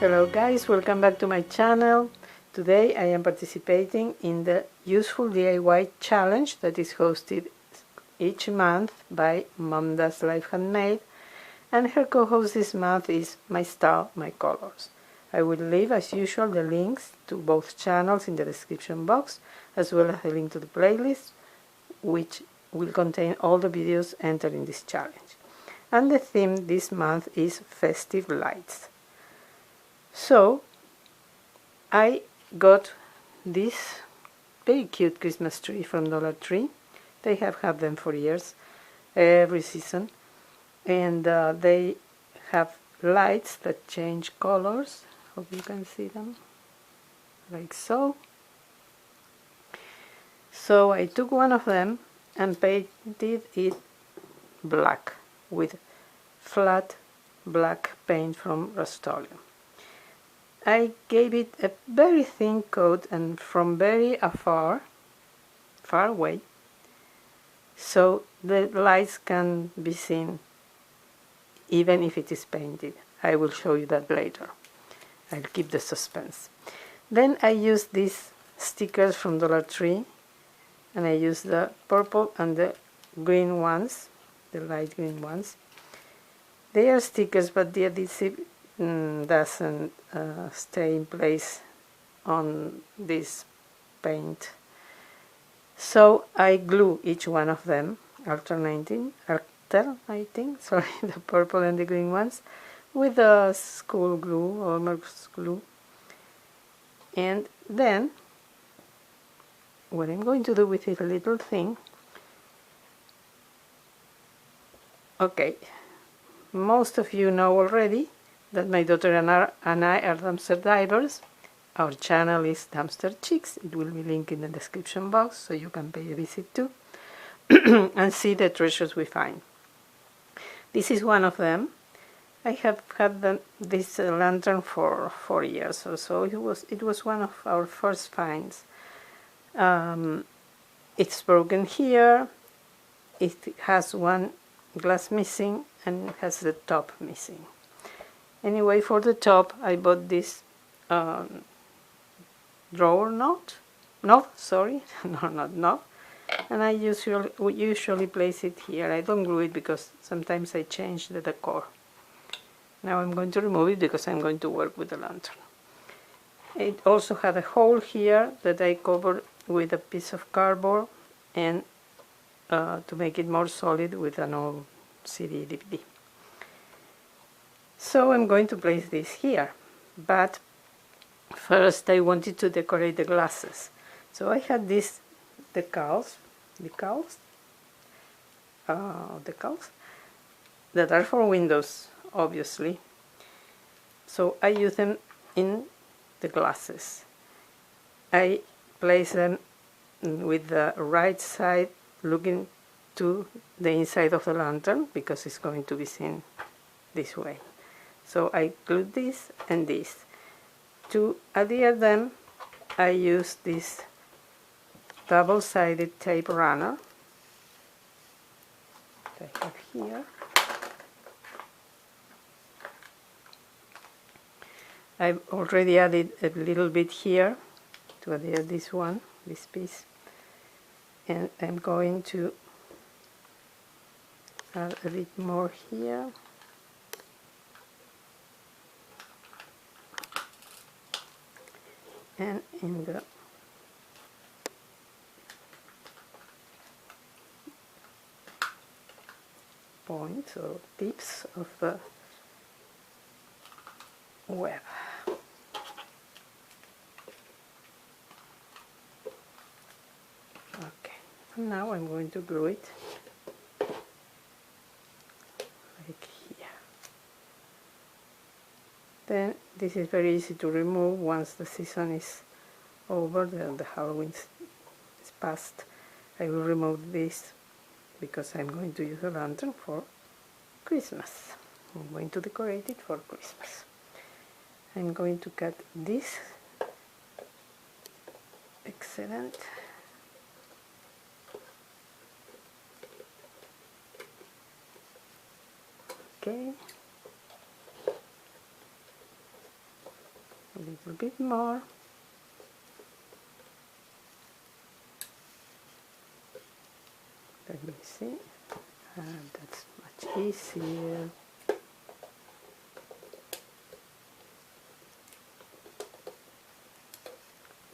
Hello guys, welcome back to my channel. Today I am participating in the Useful DIY Challenge that is hosted each month by MomDas Life Handmade, and her co-host this month is My Style, My Colors. I will leave as usual the links to both channels in the description box, as well as a link to the playlist, which will contain all the videos entered in this challenge. And the theme this month is Festive Lights. So I got this very cute Christmas tree from Dollar Tree. They have had them for years, every season, and they have lights that change colors. Hope you can see them, like so. So I took one of them and painted it black with flat black paint from Rust-Oleum. I gave it a very thin coat and from very far away, so the lights can be seen even if it is painted. I will show you that later. I'll keep the suspense. Then I used these stickers from Dollar Tree, and I used the purple and the green ones, the light green ones. They are stickers, but the adhesive doesn't stay in place on this paint. So I glue each one of them, alternating, sorry, the purple and the green ones, with a school glue or Merck's glue. And then, what I'm going to do with this little thing, okay, most of you know already that my daughter and I are dumpster divers. Our channel is Dumpster Chicks. It will be linked in the description box, so you can pay a visit too and see the treasures we find. This is one of them. I have had this lantern for 4 years or so. It was one of our first finds. It's broken here. It has one glass missing and it has the top missing. Anyway, for the top I bought this drawer knot, no, not knot, and I usually place it here. I don't glue it because sometimes I change the decor. Now I'm going to remove it because I'm going to work with the lantern. It also had a hole here that I covered with a piece of cardboard and to make it more solid with an old CD DVD. So I'm going to place this here, but first I wanted to decorate the glasses. So I had these decals that are for windows, obviously. So I use them in the glasses. I place them with the right side looking to the inside of the lantern because it's going to be seen this way. So I glued this and this. To adhere them, I use this double-sided tape runner that I have here. I've already added a little bit here to adhere this piece, and I'm going to add a bit more here. And in the points or tips of the web. Okay, and now I'm going to glue it like here. Then this is very easy to remove once the season is over, the Halloween is past. I will remove this because I'm going to use a lantern for Christmas. I'm going to decorate it for Christmas. I'm going to cut this. Excellent. Okay. little bit more. Let me see. That's much easier.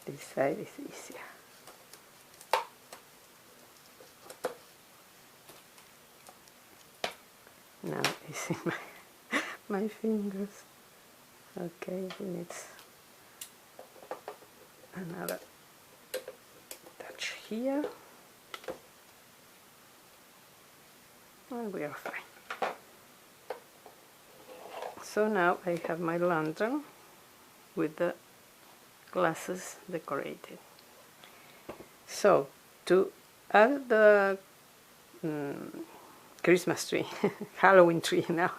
This side is easier. Now you see my fingers. Okay, it needs another touch here. And we are fine. So now I have my lantern with the glasses decorated. So to add the Christmas tree, Halloween tree now,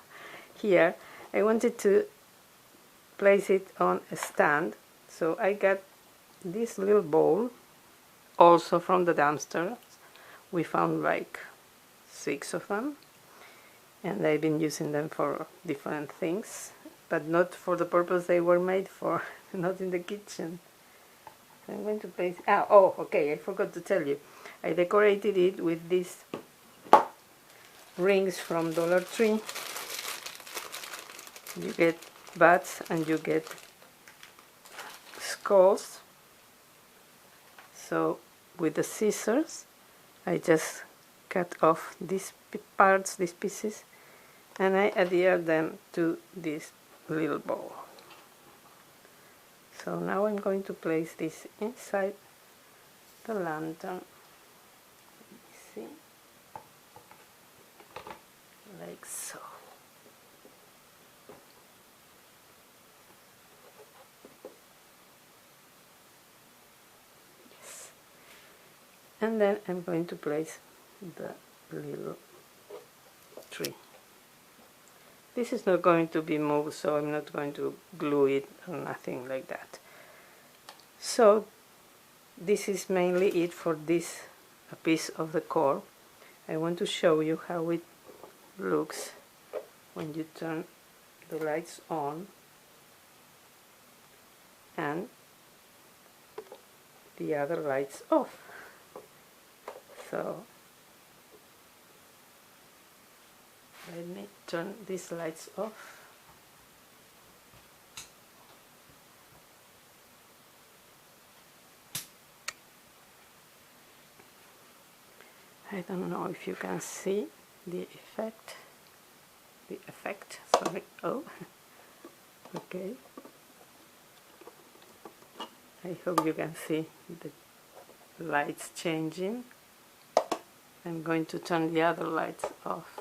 here I wanted to place it on a stand. So I got this little bowl, also from the dumpster. We found like 6 of them, and I've been using them for different things, but not for the purpose they were made for, not in the kitchen. I'm going to place, oh, okay, I forgot to tell you. I decorated it with these rings from Dollar Tree. You get bats and you get skulls. So with the scissors, I just cut off these parts, these pieces, and I adhere them to this little bowl. So now I'm going to place this inside the lantern. Let me see, like so. Yes. And then I'm going to place the little tree. This is not going to be moved, so I'm not going to glue it or nothing like that. So this is mainly it for this piece of the core. I want to show you how it looks when you turn the lights on and the other lights off. So let me turn these lights off. I don't know if you can see the effect. Sorry. Oh, okay. I hope you can see the lights changing. I'm going to turn the other lights off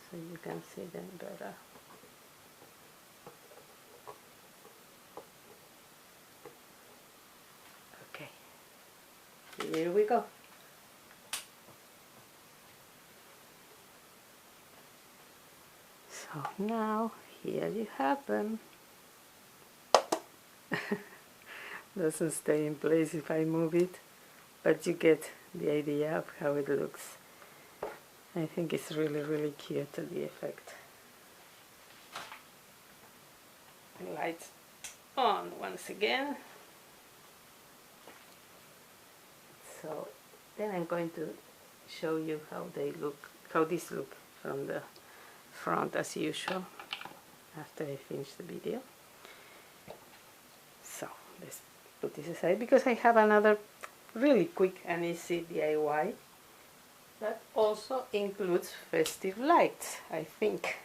so you can see them better. Okay, here we go. So now here you have them. Doesn't stay in place if I move it, but you get the idea of how it looks. I think it's really cute, the effect. Lights on once again. So then I'm going to show you how they look, how these look from the front as usual after I finish the video. So let's put this aside because I have another really quick and easy DIY that also includes festive lights, I think.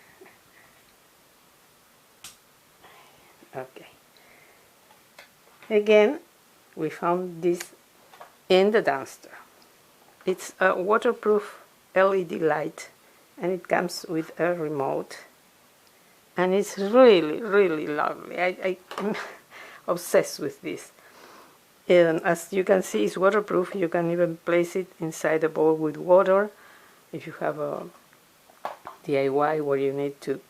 Okay. Again, we found this in the dumpster. It's a waterproof LED light and it comes with a remote. And it's really lovely. I'm obsessed with this. And as you can see, it's waterproof. You can even place it inside a bowl with water. If you have a DIY where you need to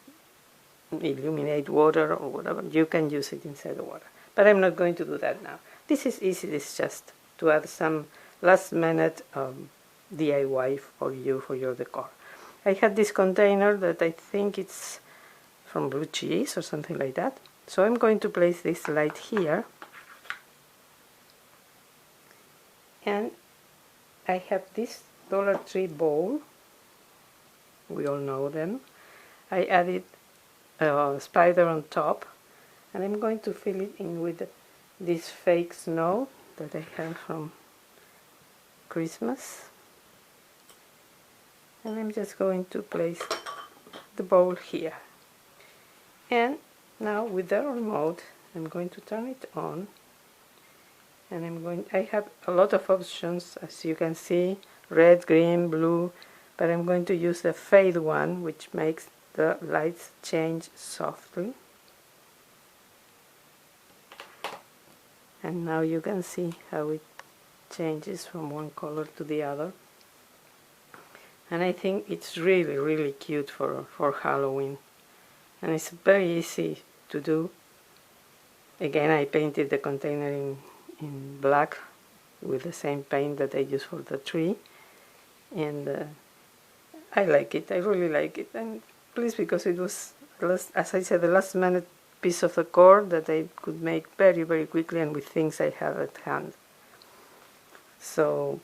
illuminate water or whatever, you can use it inside the water. But I'm not going to do that now. This is easy. It's just to add some last minute DIY for you, for your decor. I had this container that I think it's from blue cheese or something like that. So I'm going to place this light here, and I have this Dollar Tree bowl, we all know them. I added a spider on top, and I'm going to fill it in with this fake snow that I have from Christmas. And I'm just going to place the bowl here. And now with the remote, I'm going to turn it on. And I have a lot of options, as you can see, red, green, blue, but I'm going to use the fade one, which makes the lights change softly. And now you can see how it changes from one color to the other. And I think it's really, really cute for Halloween. And it's very easy to do. Again, I painted the container in black with the same paint that I use for the tree. And I like it, I really like it. And please, because it was, as I said, the last minute piece of the core that I could make very, very quickly and with things I have at hand. So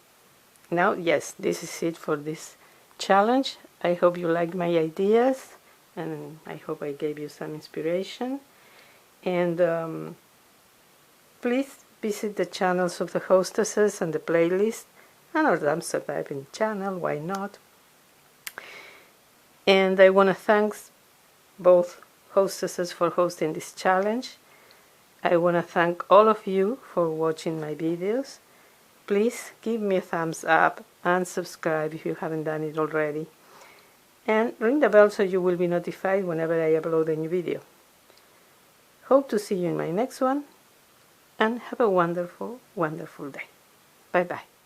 now, yes, this is it for this challenge. I hope you like my ideas, and I hope I gave you some inspiration. And please visit the channels of the hostesses and the playlist, and our dumpster diving channel, why not? And I want to thank both hostesses for hosting this challenge. I want to thank all of you for watching my videos. Please give me a thumbs up and subscribe if you haven't done it already. And ring the bell so you will be notified whenever I upload a new video. Hope to see you in my next one, and have a wonderful, wonderful day. Bye bye.